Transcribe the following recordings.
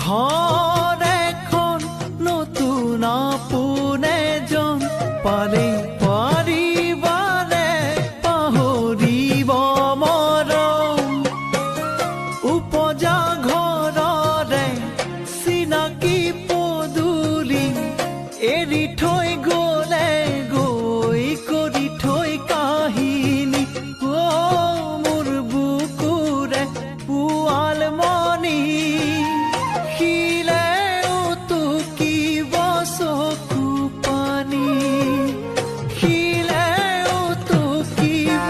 ঘৰ এখন নতুন আপোন এজন পালেই পাৰিবাৰে পাহৰিব মৰম উপজা ঘৰৰে চিনাকি পদূলি এৰি থৈ গ'লে গৈ কৰি থৈ কাহিনী মোৰ বুকুৰে পোৱালমণি শিলেও টুকিব চকু পানী শিলেও টুকিব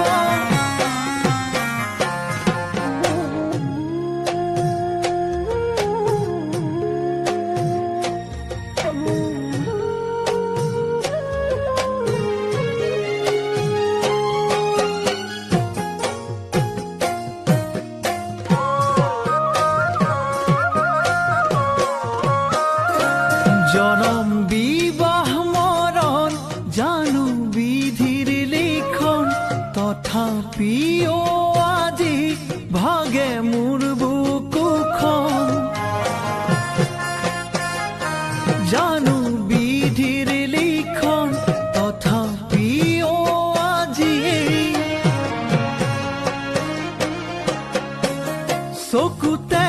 জনম বিবাহ মৰণ জানো বিধিৰ লিখন তথাপিও আজি ভাগে মোৰ বুকুখন জানো বিধিৰ লিখন তথাপিও আজি চকুতে